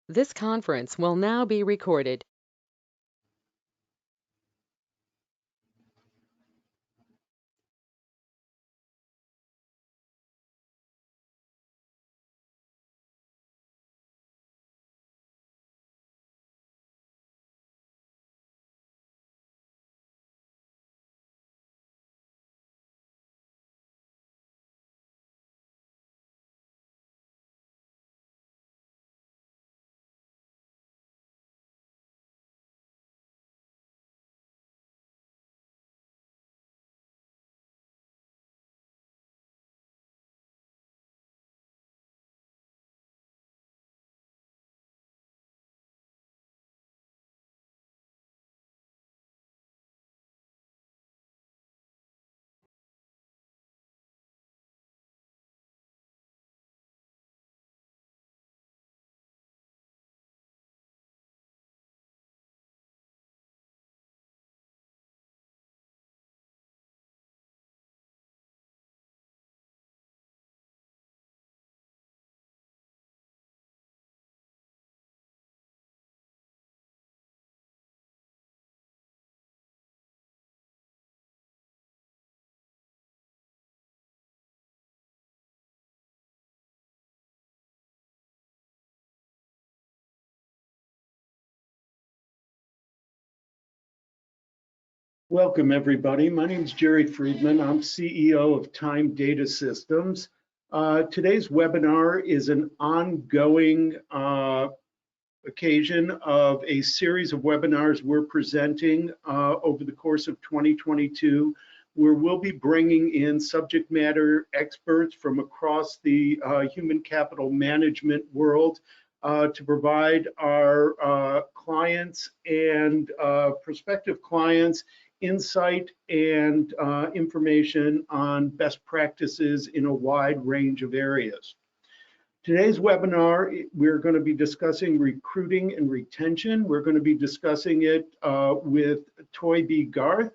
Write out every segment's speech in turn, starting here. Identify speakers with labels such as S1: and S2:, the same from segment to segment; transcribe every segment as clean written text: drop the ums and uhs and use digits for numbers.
S1: This conference will now be recorded.
S2: Welcome, everybody. My name is Jerry Friedman. I'm CEO of Time Data Systems. Today's webinar is an ongoing occasion of a series of webinars we're presenting over the course of 2022, where we'll be bringing in subject matter experts from across the human capital management world to provide our clients and prospective clients insight and information on best practices in a wide range of areas. Today's webinar, we're going to be discussing recruiting and retention. We're going to be discussing it with Toy B. Garth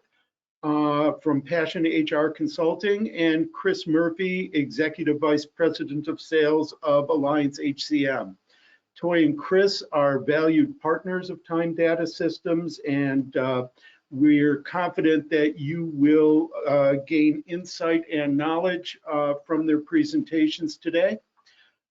S2: from Passion HR Consulting and Chris Murphy, Executive Vice President of Sales of Alliance HCM. Toy and Chris are valued partners of Time Data Systems, and we're confident that you will gain insight and knowledge from their presentations today.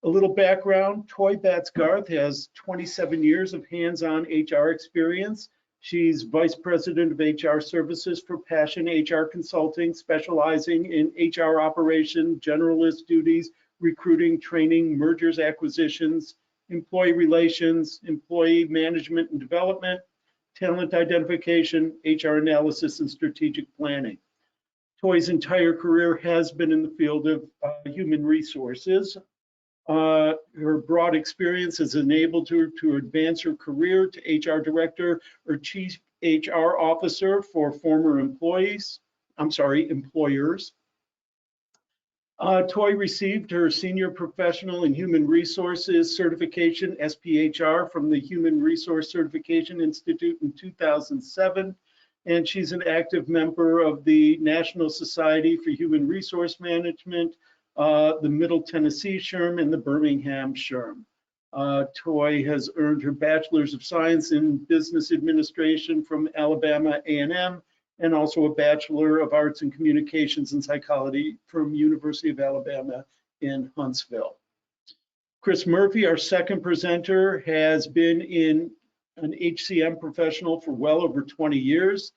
S2: A little background, Toy Batts Garth has 27 years of hands-on HR experience. She's Vice President of HR Services for Passion HR Consulting, specializing in HR operation, generalist duties, recruiting, training, mergers, acquisitions, employee relations, employee management and development, talent identification, HR analysis, and strategic planning. Toy's entire career has been in the field of human resources. Her broad experience has enabled her to advance her career to HR director or chief HR officer for former employers. Toy received her Senior Professional in Human Resources Certification, SPHR, from the Human Resource Certification Institute in 2007, and she's an active member of the National Society for Human Resource Management, the Middle Tennessee SHRM, and the Birmingham SHRM. Toy has earned her Bachelor's of Science in Business Administration from Alabama A&M, and also a Bachelor of Arts in Communications and Psychology from University of Alabama in Huntsville. Chris Murphy, our second presenter, has been in an HCM professional for well over 20 years.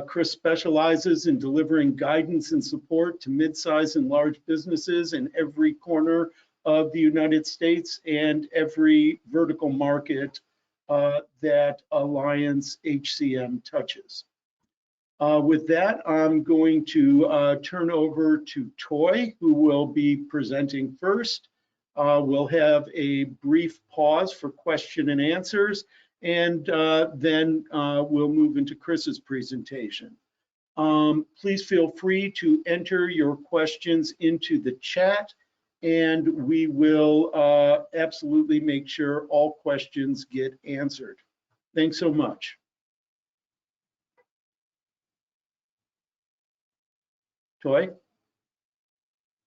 S2: Chris specializes in delivering guidance and support to mid-size and large businesses in every corner of the United States and every vertical market that Alliance HCM touches. With that, I'm going to turn over to Toy, who will be presenting first. We'll have a brief pause for question and answers, and then we'll move into Chris's presentation. Please feel free to enter your questions into the chat, and we will absolutely make sure all questions get answered. Thanks so much. Toy?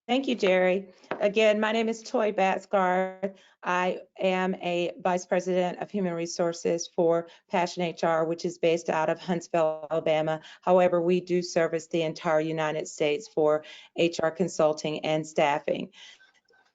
S3: Thank you, Jerry. Again, my name is Toy Batsgard. I am a Vice President of Human Resources for Passion HR, which is based out of Huntsville, Alabama. However, we do service the entire United States for HR consulting and staffing.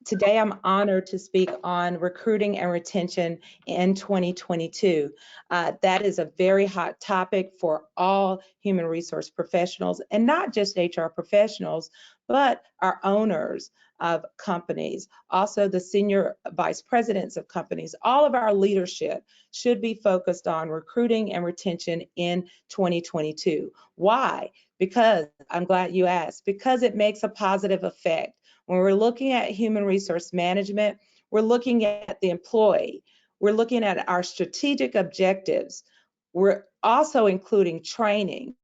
S3: Today, I'm honored to speak on recruiting and retention in 2022. That is a very hot topic for all human resource professionals, and not just HR professionals, but our owners of companies, also the senior vice presidents of companies. All of our leadership should be focused on recruiting and retention in 2022. Why? Because, I'm glad you asked, because it makes a positive effect. When we're looking at human resource management, we're looking at the employee. We're looking at our strategic objectives. We're also including training.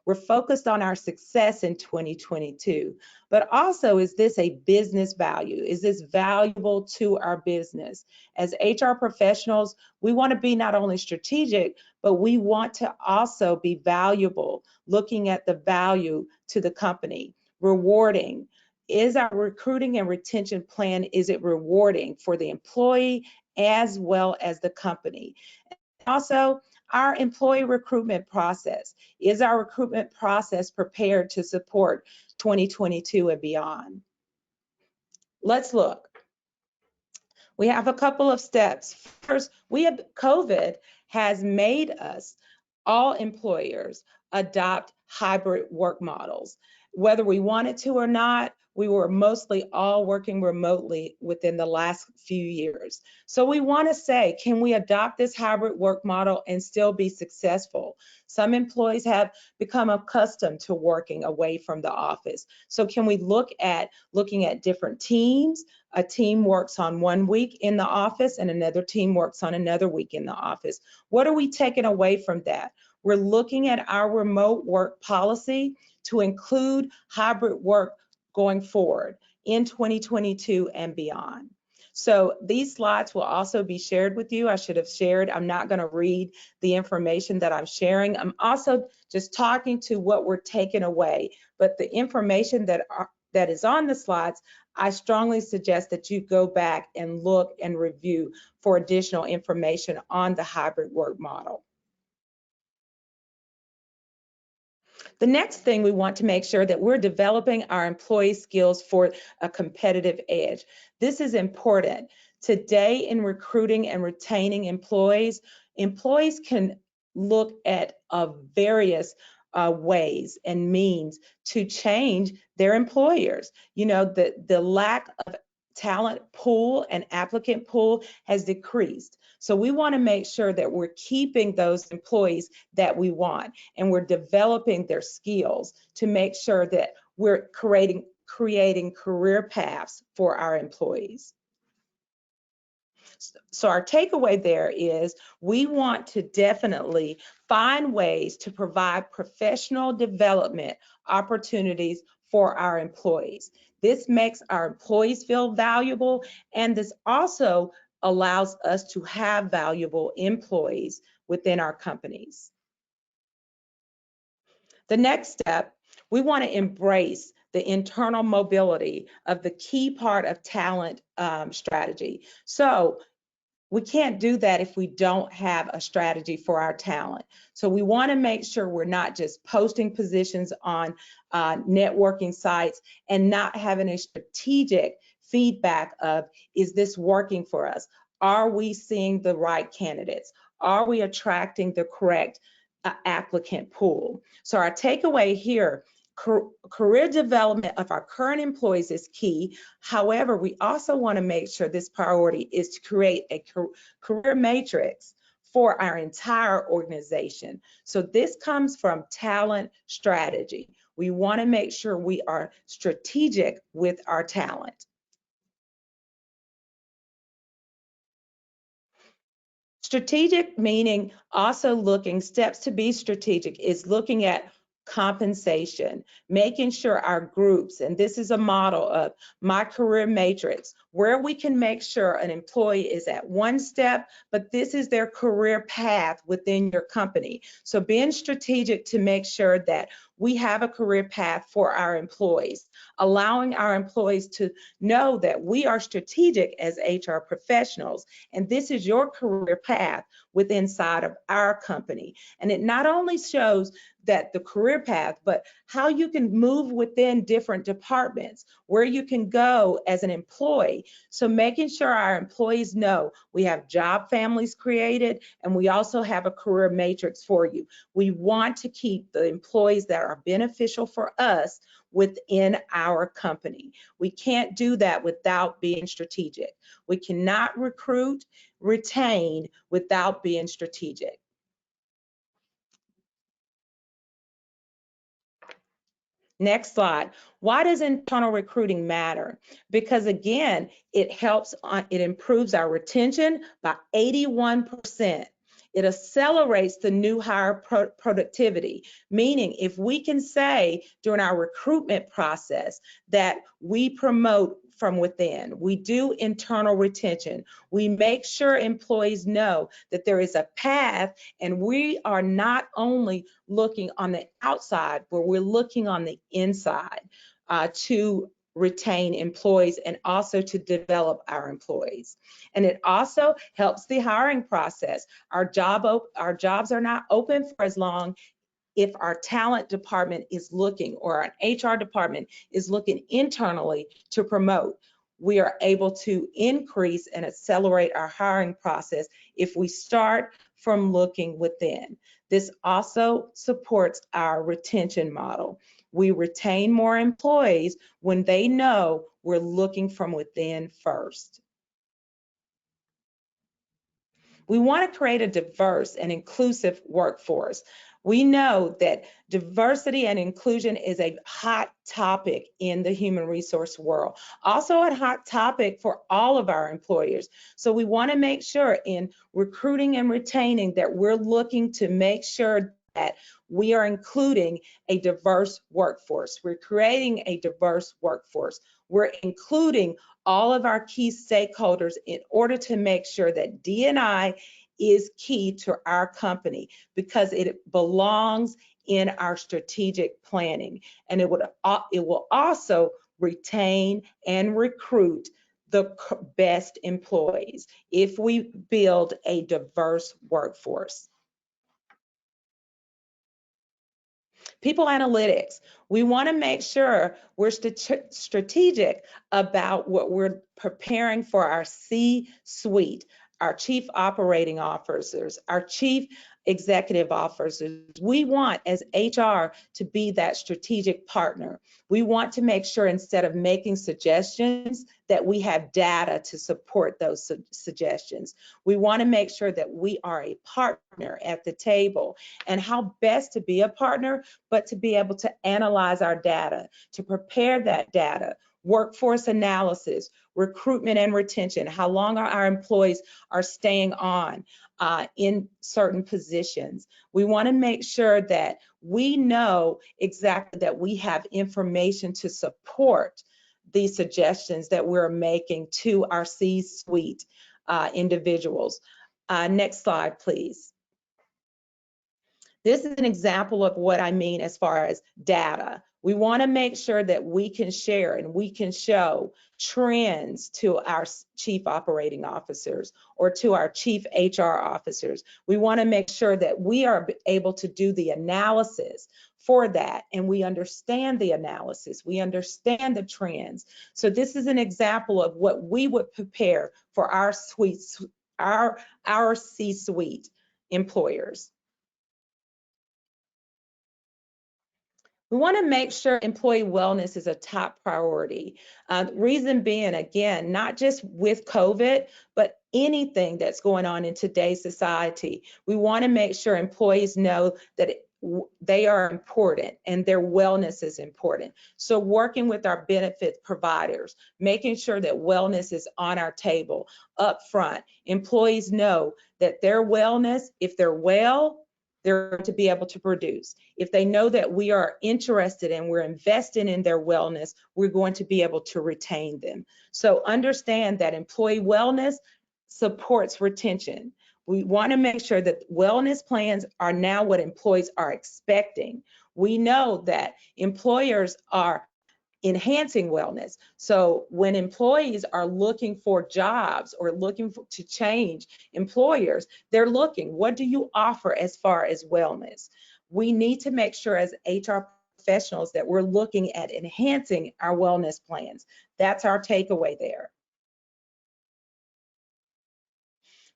S3: We're focused on our success in 2022, but also, is this a business value? Is this valuable to our business? As HR professionals, we want to be not only strategic, but we want to also be valuable, looking at the value to the company, rewarding. Is our recruiting and retention plan, is it rewarding for the employee as well as the company? Also, our employee recruitment process. Is our recruitment process prepared to support 2022 and beyond? Let's look. We have a couple of steps. First, COVID has made us, all employers, adopt hybrid work models. Whether we wanted to or not, we were mostly all working remotely within the last few years. So we want to say, can we adopt this hybrid work model and still be successful? Some employees have become accustomed to working away from the office. So can we look at looking at different teams? A team works on one week in the office and another team works on another week in the office. What are we taking away from that? We're looking at our remote work policy to include hybrid work going forward in 2022 and beyond. So these slides will also be shared with you. I should have shared. I'm not going to read the information that I'm sharing. I'm also just talking to what we're taking away, but the information that is on the slides, I strongly suggest that you go back and look and review for additional information on the hybrid work model. The next thing, we want to make sure that we're developing our employee skills for a competitive edge. This is important. Today, in recruiting and retaining employees, employees can look at various ways and means to change their employers. You know, the lack of talent pool and applicant pool has decreased. So we want to make sure that we're keeping those employees that we want, and we're developing their skills to make sure that we're creating career paths for our employees. So our takeaway there is, we want to definitely find ways to provide professional development opportunities for our employees. This makes our employees feel valuable, and this also allows us to have valuable employees within our companies. The next step, we want to embrace the internal mobility of the key part of talent strategy. So we can't do that if we don't have a strategy for our talent. So we want to make sure we're not just posting positions on networking sites and not having a strategic feedback of, is this working for us? Are we seeing the right candidates? Are we attracting the correct applicant pool? So our takeaway here, career development of our current employees is key. However, we also want to make sure this priority is to create a career matrix for our entire organization. So this comes from talent strategy. We want to make sure we are strategic with our talent. Strategic meaning also looking, steps to be strategic is looking at compensation, making sure our groups, and this is a model of my career matrix, where we can make sure an employee is at one step, but this is their career path within your company. So being strategic to make sure that we have a career path for our employees, allowing our employees to know that we are strategic as HR professionals, and this is your career path within inside of our company. And it not only shows that the career path, but how you can move within different departments, where you can go as an employee. So making sure our employees know we have job families created, and we also have a career matrix for you. We want to keep the employees that are beneficial for us within our company. We can't do that without being strategic. We cannot recruit, retain without being strategic. Next slide. Why does internal recruiting matter? Because again, it improves our retention by 81%. It accelerates the new hire productivity, meaning if we can say during our recruitment process that we promote from within, we do internal retention, we make sure employees know that there is a path, and we are not only looking on the outside, but we're looking on the inside to retain employees and also to develop our employees. And it also helps the hiring process. Our jobs are not open for as long if our talent department is looking, or our HR department is looking internally to promote. We are able to increase and accelerate our hiring process if we start from looking within. This also supports our retention model. We retain more employees when they know we're looking from within first. We want to create a diverse and inclusive workforce. We know that diversity and inclusion is a hot topic in the human resource world, also a hot topic for all of our employers. So we want to make sure in recruiting and retaining that we're looking to make sure that we are including a diverse workforce. We're creating a diverse workforce. We're including all of our key stakeholders in order to make sure that D&I is key to our company, because it belongs in our strategic planning, and it will also retain and recruit the best employees if we build a diverse workforce. People analytics. We want to make sure we're strategic about what we're preparing for our C-suite, our chief operating officers, our chief executive officers. We want, as HR, to be that strategic partner. We want to make sure, instead of making suggestions, that we have data to support those suggestions. We want to make sure that we are a partner at the table. And how best to be a partner, but to be able to analyze our data, to prepare that data, workforce analysis, recruitment and retention, how long our employees are staying on in certain positions. We want to make sure that we know exactly that we have information to support these suggestions that we're making to our C-suite individuals. Next slide, please. This is an example of what I mean as far as data. We want to make sure that we can share and we can show trends to our chief operating officers or to our chief HR officers. We want to make sure that we are able to do the analysis for that, and we understand the analysis, we understand the trends. So this is an example of what we would prepare for our C-suite employers. We want to make sure employee wellness is a top priority. Reason being, again, not just with COVID, but anything that's going on in today's society. We want to make sure employees know that they are important and their wellness is important. So working with our benefit providers, making sure that wellness is on our table, up front. Employees know that their wellness, if they're well, their wellness is important. So working with our benefit providers, making sure that wellness is on our table up front. Employees know that their wellness, if they're well, their wellness is important. So working with our benefit providers, making sure that wellness is on our table up front. Employees know that their wellness, if they're well, they're going to be able to produce. If they know that we are interested and we're investing in their wellness, we're going to be able to retain them. So understand that employee wellness supports retention. We want to make sure that wellness plans are now what employees are expecting. We know that employers are enhancing wellness. So when employees are looking for jobs or looking to change employers, they're looking, what do you offer as far as wellness? We need to make sure as HR professionals that we're looking at enhancing our wellness plans. That's our takeaway there.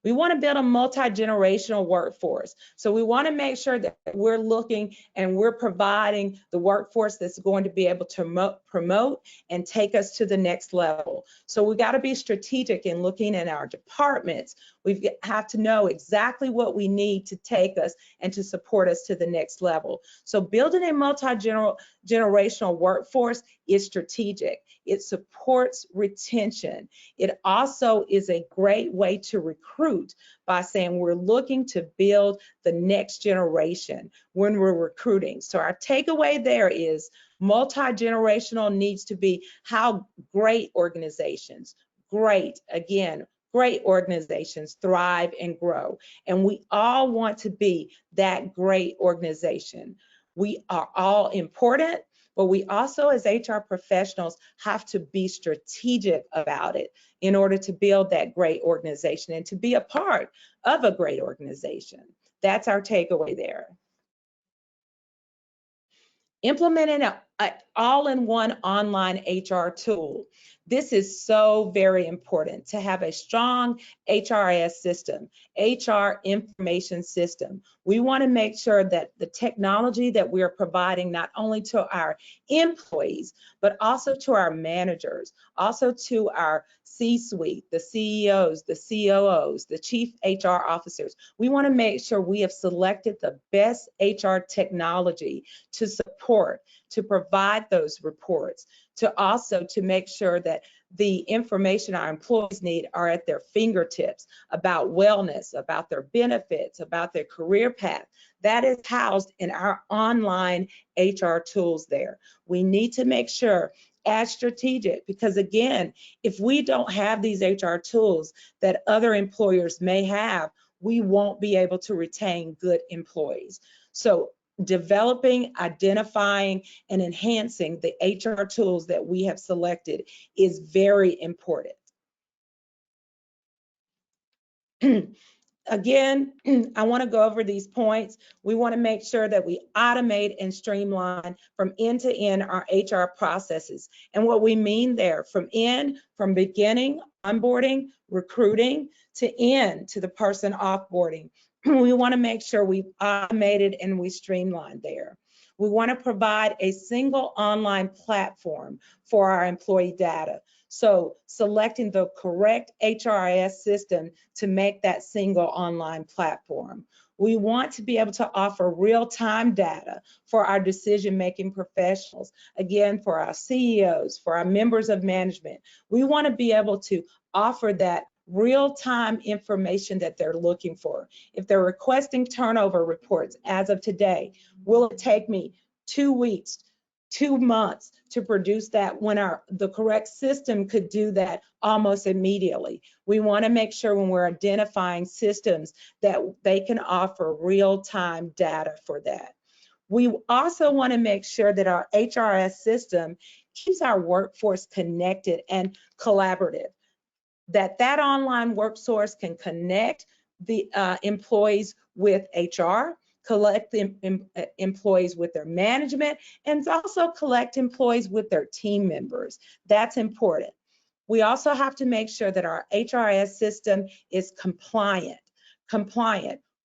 S3: We want to build a multi-generational workforce. So we want to make sure that we're looking and we're providing the workforce that's going to be able to promote and take us to the next level. So we got to be strategic in looking at our departments. We have to know exactly what we need to take us and to support us to the next level. So building a multi-generational workforce is strategic. It supports retention. It also is a great way to recruit by saying we're looking to build the next generation when we're recruiting. So our takeaway there is multi-generational needs to be how great organizations, great organizations thrive and grow. And we all want to be that great organization. We are all important, but we also, as HR professionals, have to be strategic about it in order to build that great organization and to be a part of a great organization. That's our takeaway there. Implementing an all-in-one online HR tool. This is so very important to have a strong HRIS system, HR information system. We want to make sure that the technology that we are providing not only to our employees, but also to our managers, also to our C-suite, the CEOs, the COOs, the chief HR officers. We want to make sure we have selected the best HR technology to support, to provide those reports, to also to make sure that the information our employees need are at their fingertips about wellness, about their benefits, about their career path. That is housed in our online HR tools there. We need to make sure as strategic, because again, if we don't have these HR tools that other employers may have, we won't be able to retain good employees. So developing, identifying, and enhancing the HR tools that we have selected is very important. Again, I want to go over these points. We want to make sure that we automate and streamline from end to end our HR processes. And what we mean there, from beginning, onboarding, recruiting, to end, to the person offboarding. We want to make sure we've automated and we streamlined there. We want to provide a single online platform for our employee data. So selecting the correct HRIS system to make that single online platform. We want to be able to offer real-time data for our decision-making professionals. Again, for our CEOs, for our members of management. We want to be able to offer that real-time information that they're looking for. If they're requesting turnover reports as of today, will it take me 2 weeks, 2 months to produce that when the correct system could do that almost immediately? We want to make sure when we're identifying systems that they can offer real-time data for that. We also want to make sure that our HRS system keeps our workforce connected and collaborative, that online work source can connect the employees with HR, collect the employees with their management, and also collect employees with their team members. That's important. We also have to make sure that our HRIS system is compliant.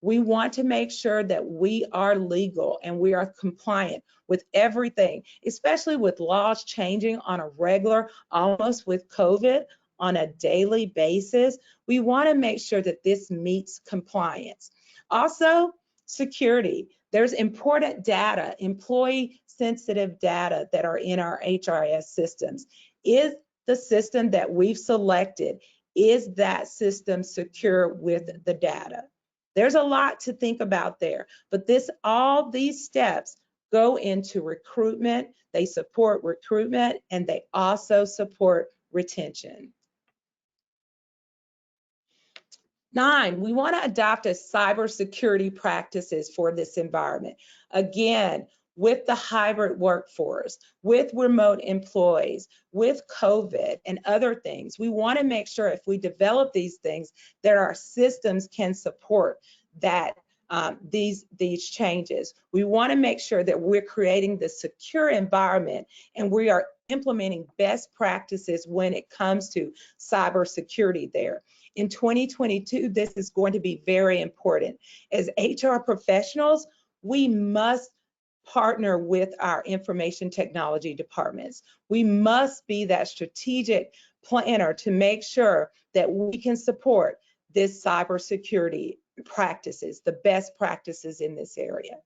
S3: We want to make sure that we are legal and we are compliant with everything, especially with laws changing on a regular, almost with COVID, on a daily basis. We want to make sure that this meets compliance. Also, security. There's important data, employee sensitive data that are in our HRIS systems. Is the system that we've selected, is that system secure with the data? There's a lot to think about there, but all these steps go into recruitment. They support recruitment and they also support retention. 9, we want to adopt a cybersecurity practices for this environment. Again, with the hybrid workforce, with remote employees, with COVID and other things, we want to make sure if we develop these things that our systems can support that these changes. We want to make sure that we're creating the secure environment and we are implementing best practices when it comes to cybersecurity there. In 2022, this is going to be very important. As HR professionals, we must partner with our information technology departments. We must be that strategic planner to make sure that we can support this cybersecurity practices, the best practices in this area.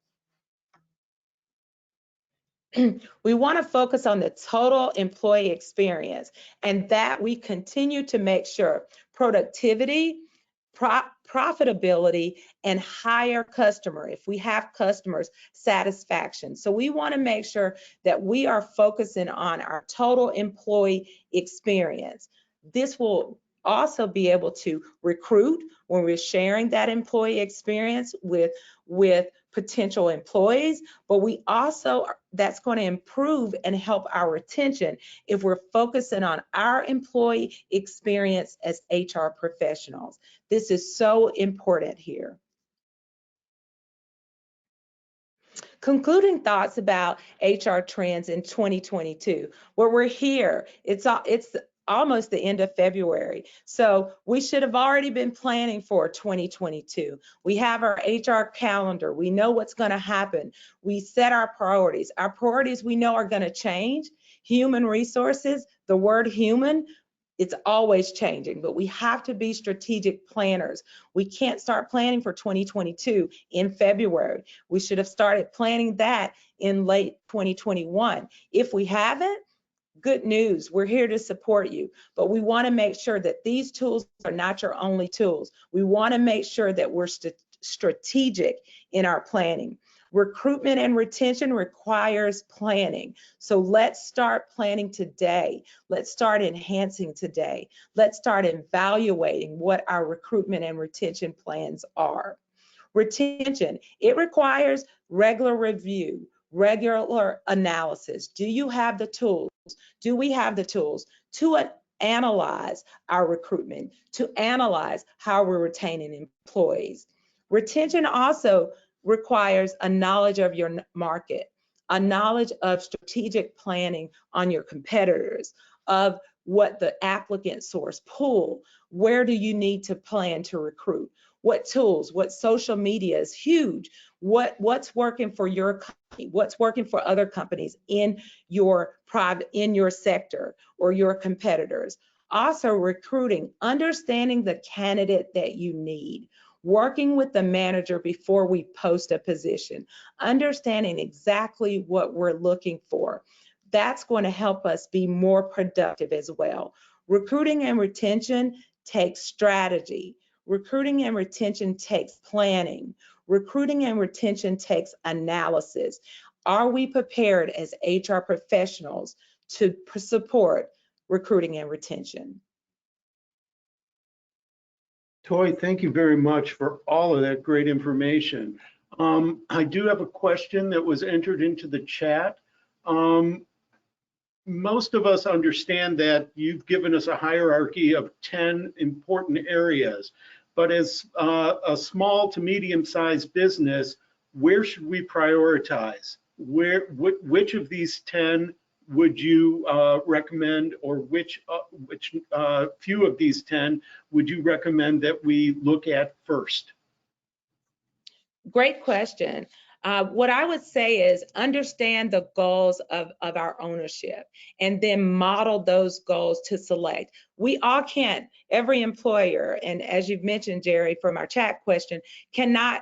S3: We want to focus on the total employee experience and that we continue to make sure productivity, profitability, and higher customer, if we have customers, satisfaction. So we want to make sure that we are focusing on our total employee experience. This will also be able to recruit when we're sharing that employee experience with potential employees, but we also, that's going to improve and help our retention if we're focusing on our employee experience as HR professionals. This is so important here. Concluding thoughts about HR trends in 2022. Well, we're here. It's almost the end of February. So we should have already been planning for 2022. We have our HR calendar. We know what's going to happen. We set our priorities. Our priorities we know are going to change. Human resources, the word human, it's always changing, but we have to be strategic planners. We can't start planning for 2022 in February. We should have started planning that in late 2021. If we haven't, good news, we're here to support you, but we want to make sure that these tools are not your only tools. We want to make sure that we're strategic in our planning. Recruitment and retention requires planning. So let's start planning today. Let's start enhancing today. Let's start evaluating what our recruitment and retention plans are. Retention, it requires regular review, regular analysis. Do you have the tools? Do we have the tools to analyze our recruitment, to analyze how we're retaining employees? Retention also requires a knowledge of your market, a knowledge of strategic planning on your competitors, of what the applicant source pool, where do you need to plan to recruit, what tools, what social media is huge, what's working for your company, what's working for other companies in your sector or your competitors. Also recruiting, understanding the candidate that you need, working with the manager before we post a position, understanding exactly what we're looking for. That's going to help us be more productive as well. Recruiting and retention takes strategy. Recruiting and retention takes planning. Recruiting and retention takes analysis. Are we prepared as HR professionals to support recruiting and retention?
S2: Toy, thank you very much for all of that great information. I do have a question that was entered into the chat. Most of us understand that you've given us a hierarchy of 10 important areas, but as a small to medium-sized business, where should we prioritize? Which of these 10 would you recommend, or which few of these 10 would you recommend that we look at first?
S3: Great question. What I would say is understand the goals of our ownership and then model those goals to select. We all can't, every employer, and as you've mentioned, Jerry, from our chat question, cannot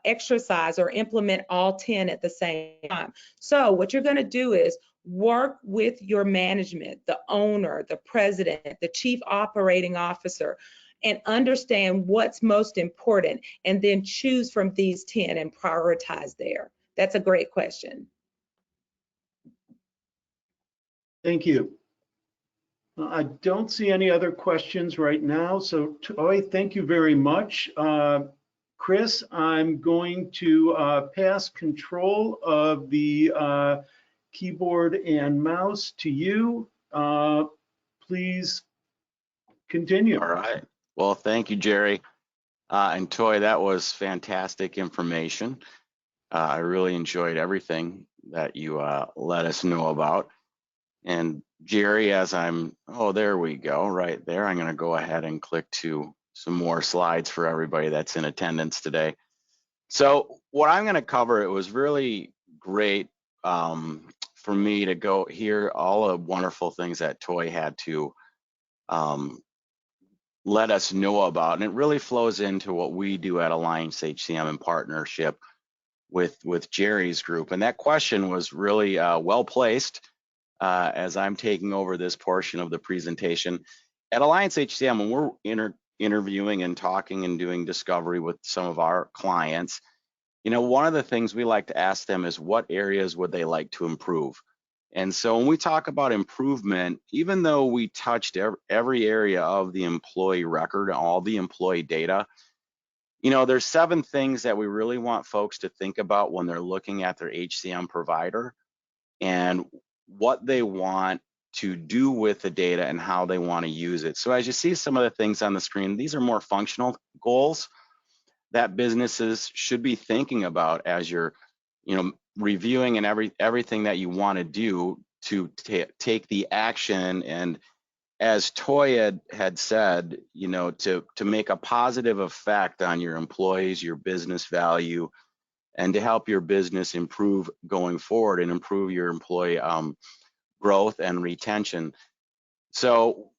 S3: exercise or implement all 10 at the same time. So what you're going to do is work with your management, the owner, the president, the chief operating officer, and understand what's most important, and then choose from these 10 and prioritize there? That's a great question.
S2: Thank you. I don't see any other questions right now. So Toy, thank you very much. Chris, I'm going to pass control of the keyboard and mouse to you. Please continue.
S4: All right. Well, thank you, Jerry. And Toy, that was fantastic information. I really enjoyed everything that you let us know about. And Jerry, oh, there we go, right there. I'm going to go ahead and click to some more slides for everybody that's in attendance today. So what I'm going to cover, it was really great for me to go hear all the wonderful things that Toy had to let us know about. And it really flows into what we do at Alliance HCM in partnership with Jerry's group. And that question was really well placed as I'm taking over this portion of the presentation. At Alliance HCM, when we're interviewing and talking and doing discovery with some of our clients, one of the things we like to ask them is what areas would they like to improve? And so when we talk about improvement, even though we touched every area of the employee record, all the employee data, there's 7 things that we really want folks to think about when they're looking at their HCM provider and what they want to do with the data and how they want to use it. So as you see some of the things on the screen, these are more functional goals that businesses should be thinking about as you're, reviewing and everything that you want to do to take the action. And as Toy had said, to make a positive effect on your employees, your business value, and to help your business improve going forward and improve your employee growth and retention. So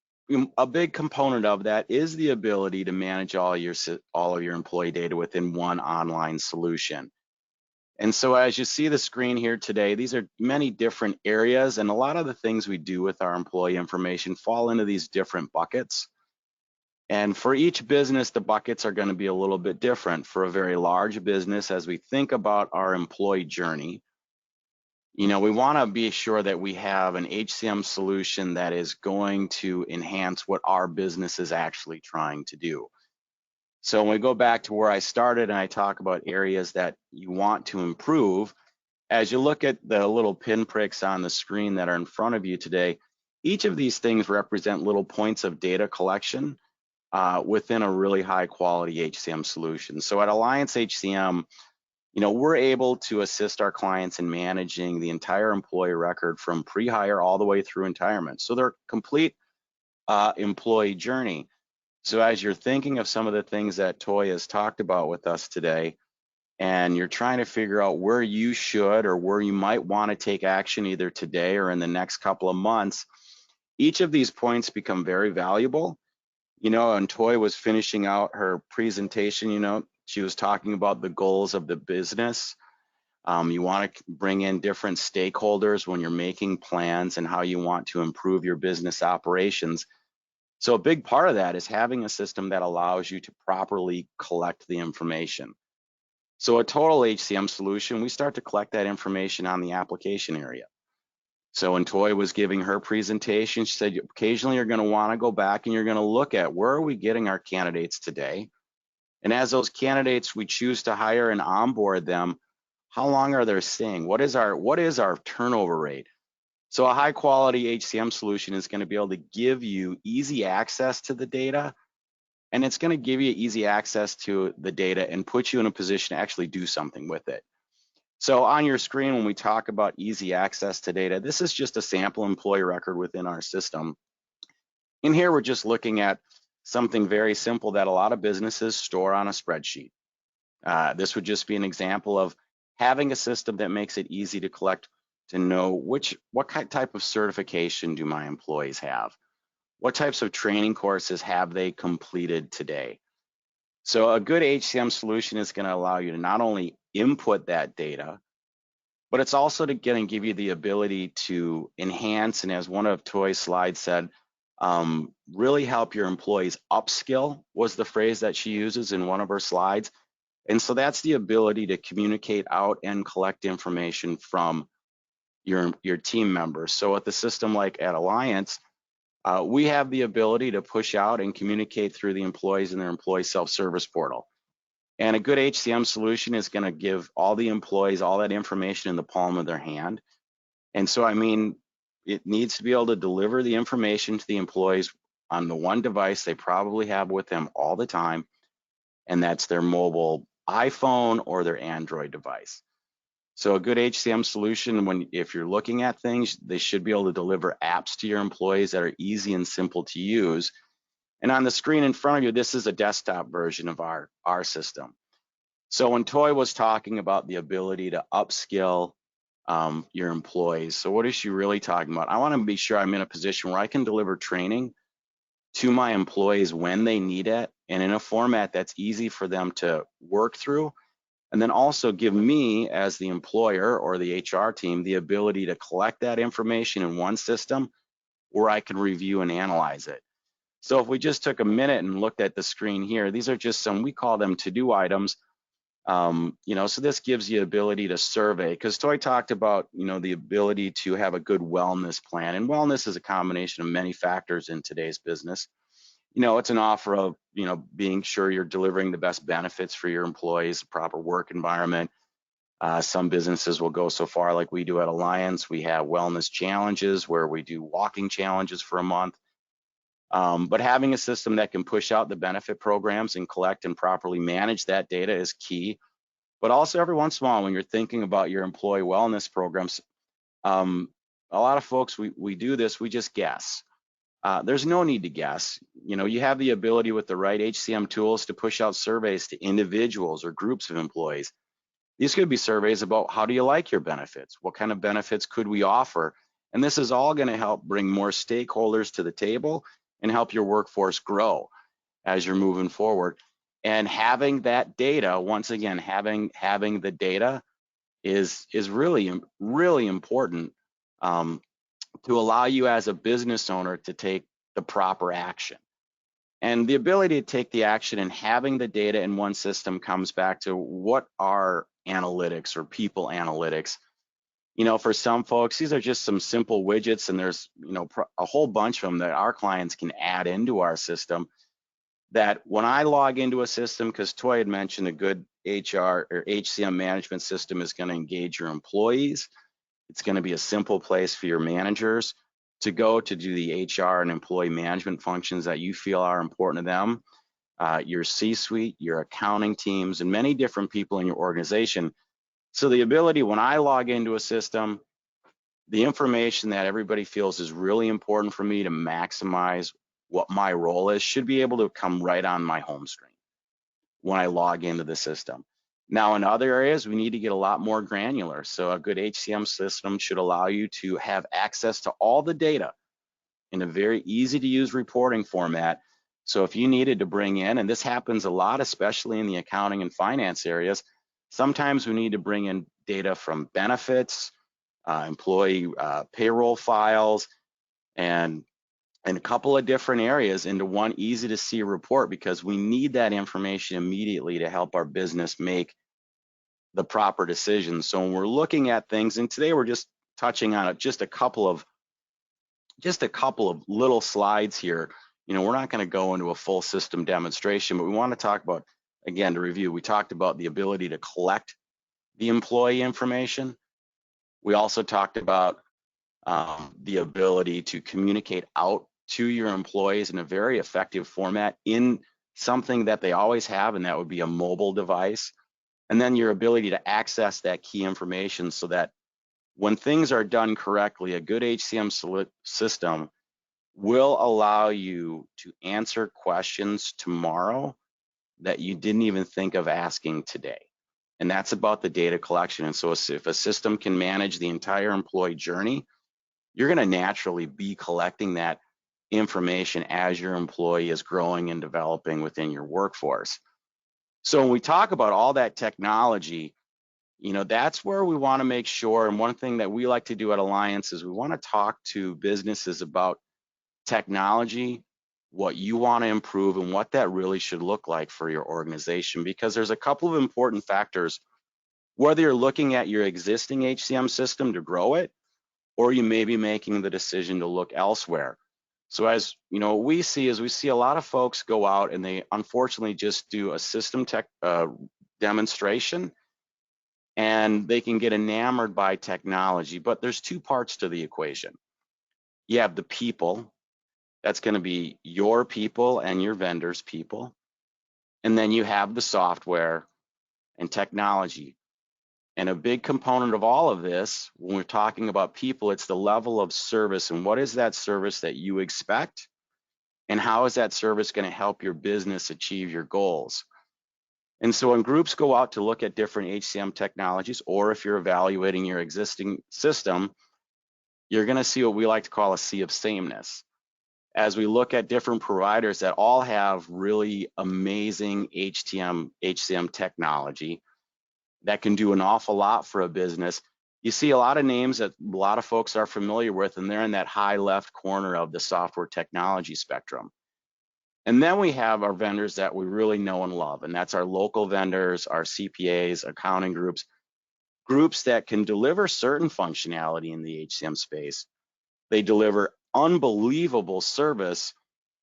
S4: a big component of that is the ability to manage all of your employee data within one online solution. And so as you see the screen here today, these are many different areas, and a lot of the things we do with our employee information fall into these different buckets. And for each business, the buckets are going to be a little bit different. For a very large business, as we think about our employee journey, we want to be sure that we have an HCM solution that is going to enhance what our business is actually trying to do. So when we go back to where I started and I talk about areas that you want to improve, as you look at the little pinpricks on the screen that are in front of you today, each of these things represent little points of data collection within a really high quality HCM solution. So at Alliance HCM, we're able to assist our clients in managing the entire employee record from pre-hire all the way through retirement. So they're complete employee journey. So as you're thinking of some of the things that Toy has talked about with us today, and you're trying to figure out where you should or where you might want to take action either today or in the next couple of months, each of these points become very valuable. And Toy was finishing out her presentation, she was talking about the goals of the business. You want to bring in different stakeholders when you're making plans and how you want to improve your business operations. So a big part of that is having a system that allows you to properly collect the information. So a total HCM solution, we start to collect that information on the application area. So when Toy was giving her presentation, she said, occasionally you're going to want to go back and you're going to look at where are we getting our candidates today? And as those candidates, we choose to hire and onboard them, how long are they staying? What is our turnover rate? So a high quality HCM solution is going to be able to give you easy access to the data, and it's going to give you easy access to the data and put you in a position to actually do something with it. So on your screen, when we talk about easy access to data, this is just a sample employee record within our system. In here, we're just looking at something very simple that a lot of businesses store on a spreadsheet. This would just be an example of having a system that makes it easy to collect, to know what type of certification do my employees have? What types of training courses have they completed today? So a good HCM solution is going to allow you to not only input that data, but it's also going to give you the ability to enhance, and as one of Toy's slides said, really help your employees upskill was the phrase that she uses in one of her slides. And so that's the ability to communicate out and collect information from your team members. So with a system like at Alliance, we have the ability to push out and communicate through the employees in their employee self-service portal. And a good HCM solution is going to give all the employees all that information in the palm of their hand. And so, I mean, it needs to be able to deliver the information to the employees on the one device they probably have with them all the time, and that's their mobile iPhone or their Android device. So a good HCM solution, if you're looking at things, they should be able to deliver apps to your employees that are easy and simple to use. And on the screen in front of you, this is a desktop version of our system. So when Toy was talking about the ability to upskill your employees, so what is she really talking about? I want to be sure I'm in a position where I can deliver training to my employees when they need it and in a format that's easy for them to work through, and then also give me as the employer or the HR team the ability to collect that information in one system where I can review and analyze it. So if we just took a minute and looked at the screen here, these are just some, we call them to-do items. So this gives you the ability to survey, because Toy talked about, the ability to have a good wellness plan. And wellness is a combination of many factors in today's business. It's an offer of, being sure you're delivering the best benefits for your employees, a proper work environment. Some businesses will go so far, like we do at Alliance. We have wellness challenges where we do walking challenges for a month. But having a system that can push out the benefit programs and collect and properly manage that data is key. But also every once in a while, when you're thinking about your employee wellness programs, a lot of folks, we do this, we just guess. There's no need to guess. You have the ability with the right HCM tools to push out surveys to individuals or groups of employees. These could be surveys about how do you like your benefits? What kind of benefits could we offer? And this is all going to help bring more stakeholders to the table and help your workforce grow as you're moving forward. And having that data, once again, having the data is really, really important to allow you as a business owner to take the proper action. And the ability to take the action and having the data in one system comes back to what are analytics or people analytics. For some folks, these are just some simple widgets, and there's, a whole bunch of them that our clients can add into our system, that when I log into a system, because Toy had mentioned a good HR or HCM management system is going to engage your employees. It's going to be a simple place for your managers to go to do the HR and employee management functions that you feel are important to them, your C-suite, your accounting teams, and many different people in your organization. So the ability, when I log into a system, the information that everybody feels is really important for me to maximize what my role is should be able to come right on my home screen when I log into the system. Now, in other areas, we need to get a lot more granular. So a good HCM system should allow you to have access to all the data in a very easy to use reporting format. So if you needed to bring in, and this happens a lot, especially in the accounting and finance areas, sometimes we need to bring in data from benefits, employee payroll files, and a couple of different areas into one easy to see report, because we need that information immediately to help our business make the proper decisions. So when we're looking at things, and today we're just touching on just a couple of little slides here. We're not going to go into a full system demonstration, but we want to talk about, again, to review, we talked about the ability to collect the employee information. We also talked about the ability to communicate out to your employees in a very effective format in something that they always have, and that would be a mobile device. And then your ability to access that key information so that when things are done correctly, a good HCM system will allow you to answer questions tomorrow that you didn't even think of asking today. And that's about the data collection. And so if a system can manage the entire employee journey, you're going to naturally be collecting that information as your employee is growing and developing within your workforce. So when we talk about all that technology, that's where we want to make sure. And one thing that we like to do at Alliance is we want to talk to businesses about technology, what you want to improve, and what that really should look like for your organization. Because there's a couple of important factors, whether you're looking at your existing HCM system to grow it, or you may be making the decision to look elsewhere. So as you know, what we see is we see a lot of folks go out and they unfortunately just do a system tech demonstration, and they can get enamored by technology. But there's two parts to the equation. You have the people, that's going to be your people and your vendors' people. And then you have the software and technology. And a big component of all of this, when we're talking about people, it's the level of service. And what is that service that you expect? And how is that service going to help your business achieve your goals? And so when groups go out to look at different HCM technologies, or if you're evaluating your existing system, you're going to see what we like to call a sea of sameness. As we look at different providers that all have really amazing HCM technology that can do an awful lot for a business, you see a lot of names that a lot of folks are familiar with, and they're in that high left corner of the software technology spectrum. And then we have our vendors that we really know and love, and that's our local vendors, our CPAs, accounting groups that can deliver certain functionality in the HCM space. They deliver unbelievable service,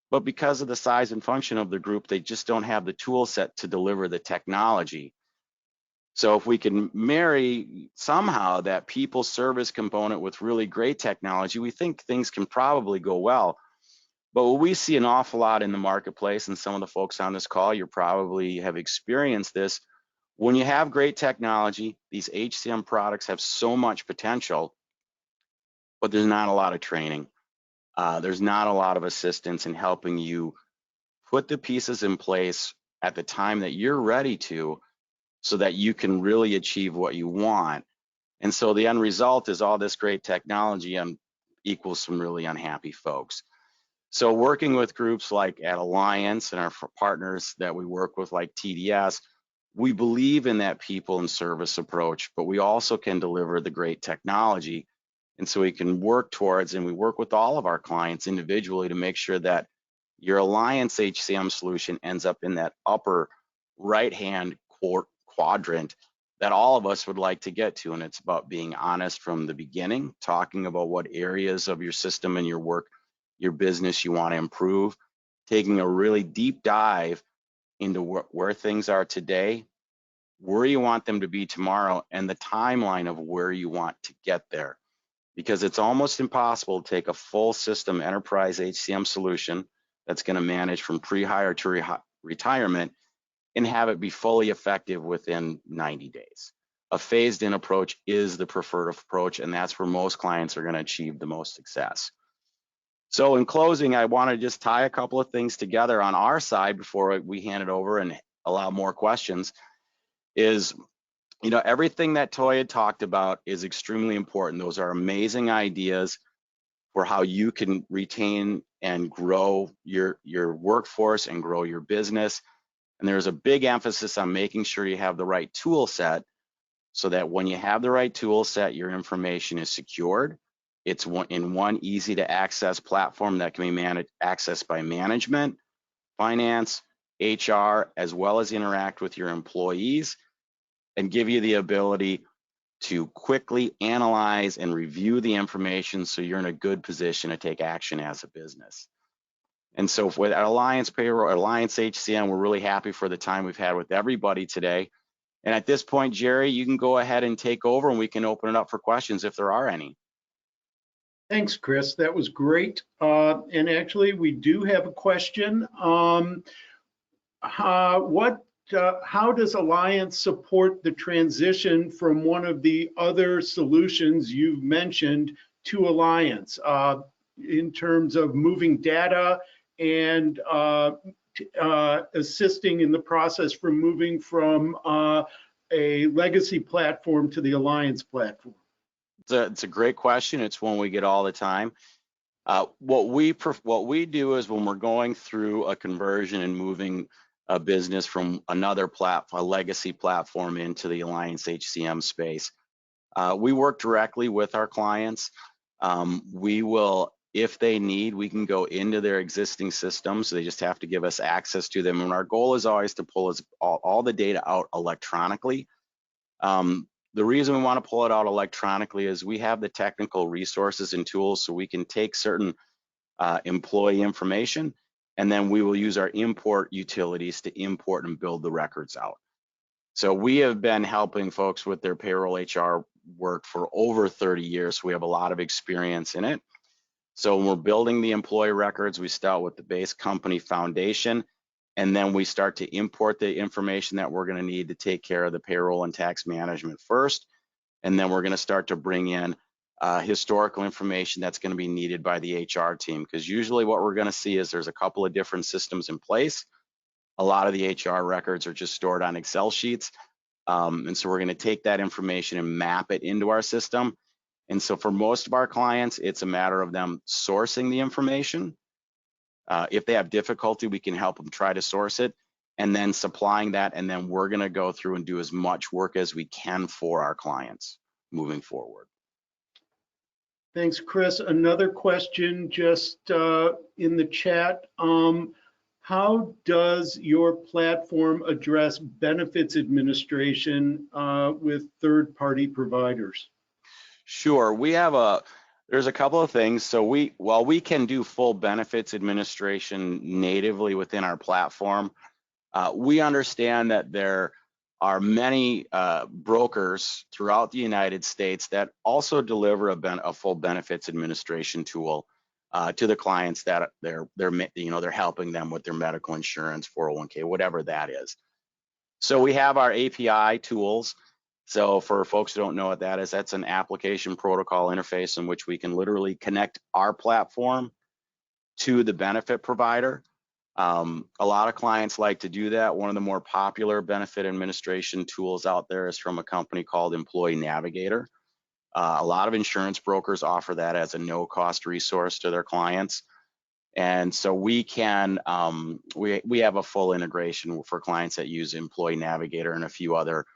S4: but because of the size and function of the group, they just don't have the tool set to deliver the technology. So if we can marry somehow that people service component with really great technology, we think things can probably go well. But what we see an awful lot in the marketplace, and some of the folks on this call, you probably have experienced this, when you have great technology, these HCM products have so much potential, but there's not a lot of training. There's not a lot of assistance in helping you put the pieces in place at the time that you're ready to, so that you can really achieve what you want. And so the end result is all this great technology equals some really unhappy folks. So working with groups like at Alliance and our partners that we work with like TDS, we believe in that people and service approach, but we also can deliver the great technology. And so we can work towards, and we work with all of our clients individually to make sure that your Alliance HCM solution ends up in that upper right-hand quadrant that all of us would like to get to. And it's about being honest from the beginning, talking about what areas of your system and your work, your business you want to improve, taking a really deep dive into where things are today, where you want them to be tomorrow, and the timeline of where you want to get there. Because it's almost impossible to take a full system enterprise HCM solution that's going to manage from pre-hire to retirement and have it be fully effective within 90 days. A phased-in approach is the preferred approach, and that's where most clients are going to achieve the most success. So in closing, I want to just tie a couple of things together on our side before we hand it over and allow more questions. Is, you know, everything that Toya talked about is extremely important. Those are amazing ideas for how you can retain and grow your workforce and grow your business. And there's a big emphasis on making sure you have the right tool set, so that when you have the right tool set, your information is secured. It's in one easy to access platform that can be accessed by management, finance, HR, as well as interact with your employees, and give you the ability to quickly analyze and review the information so you're in a good position to take action as a business. And so with Alliance Payroll, Alliance HCM, we're really happy for the time we've had with everybody today. And at this point, Jerry, you can go ahead and take over, and we can open it up for questions if there are any.
S2: Thanks, Chris. That was great. And actually, we do have a question. How does Alliance support the transition from one of the other solutions you've mentioned to Alliance in terms of moving data and assisting in the process from moving from a legacy platform to the Alliance platform?
S4: It's a great question. It's one we get all the time. What we do is when we're going through a conversion and moving a business from another a legacy platform into the Alliance HCM space, we work directly with our clients. We will if they need, we can go into their existing systems. They just have to give us access to them. And our goal is always to pull all the data out electronically. The reason we want to pull it out electronically is we have the technical resources and tools so we can take certain employee information, and then we will use our import utilities to import and build the records out. So we have been helping folks with their payroll HR work for over 30 years. So we have a lot of experience in it. So when we're building the employee records, we start with the base company foundation, and then we start to import the information that we're going to need to take care of the payroll and tax management first. And then we're going to start to bring in historical information that's going to be needed by the HR team, because usually what we're going to see is there's a couple of different systems in place. A lot of the HR records are just stored on Excel sheets. And so we're going to take that information and map it into our system. And so for most of our clients, it's a matter of them sourcing the information. If they have difficulty, we can help them try to source it, and then supplying that. And then we're going to go through and do as much work as we can for our clients moving forward.
S2: Thanks, Chris. Another question just in the chat. How does your platform address benefits administration with third-party providers?
S4: Sure, there's a couple of things. So while we can do full benefits administration natively within our platform, we understand that there are many brokers throughout the United States that also deliver a full benefits administration tool to the clients that they're helping them with their medical insurance, 401k, whatever that is. So we have our API tools. So for folks who don't know what that is, that's an application protocol interface in which we can literally connect our platform to the benefit provider. A lot of clients like to do that. One of the more popular benefit administration tools out there is from a company called Employee Navigator. A lot of insurance brokers offer that as a no-cost resource to their clients. And so we can, we have a full integration for clients that use Employee Navigator and a few other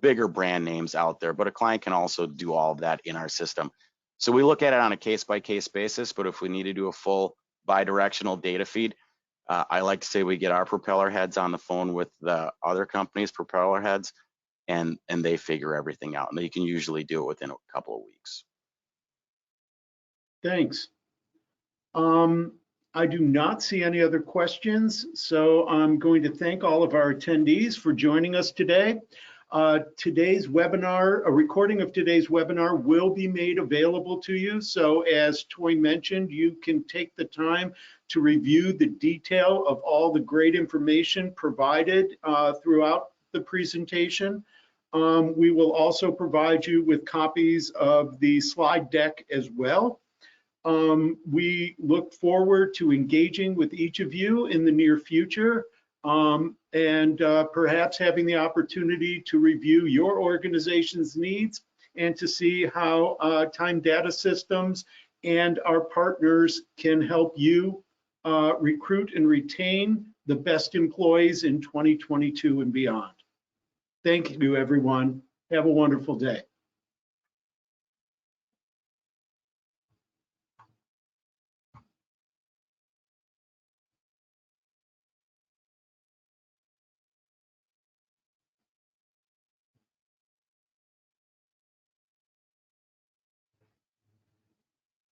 S4: bigger brand names out there, but a client can also do all of that in our system. So we look at it on a case-by-case basis, but if we need to do a full bi-directional data feed, I like to say we get our propeller heads on the phone with the other company's propeller heads, and they figure everything out. And they can usually do it within a couple of weeks.
S2: Thanks. I do not see any other questions, so I'm going to thank all of our attendees for joining us today. Today's webinar, a recording of today's webinar will be made available to you. So as Toy mentioned, you can take the time to review the detail of all the great information provided throughout the presentation. We will also provide you with copies of the slide deck as well. We look forward to engaging with each of you in the near future. And perhaps having the opportunity to review your organization's needs and to see how Time Data Systems and our partners can help you recruit and retain the best employees in 2022 and beyond. Thank you, everyone. Have a wonderful day.